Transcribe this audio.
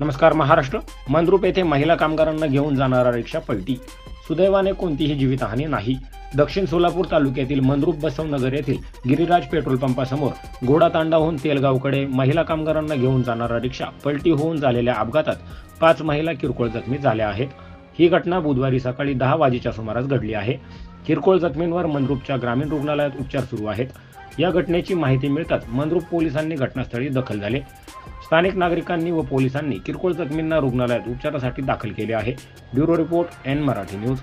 नमस्कार महाराष्ट्र. मंद्रुप येथे महिला कामगारांना घेऊन जाणारा रिक्षा पलटी. सुदैवाने कोणतीही जीवितहानी नाही. दक्षिण सोलापूर तालुक्यातील मंद्रुप बसवनगर येथील गिरिराज पेट्रोल पंपासमोर घोडातांडाहून तेलगावकडे महिला कामगारांना घेऊन जाणारा रिक्षा पलटी होऊन झालेल्या अपघातात 5 महिला किरकोळ जखमी झाल्या आहेत. ही घटना बुधवारी सकाळी 10 वाजेच्या सुमारास घडली आहे. किरकोळ जखमींवर मंद्रुपच्या ग्रामीण रुग्णालयात उपचार सुरू आहेत. या घटनेची माहिती मिळताच मंद्रुप पोलिसांनी घटनास्थळी दाखल झाले. स्थानिक नागरिकांनी व पोलिसांनी किरकोळ जखमींना रुग्णालयात उपचारासाठी दाखल केले आहे. Bureau report N Marathi news.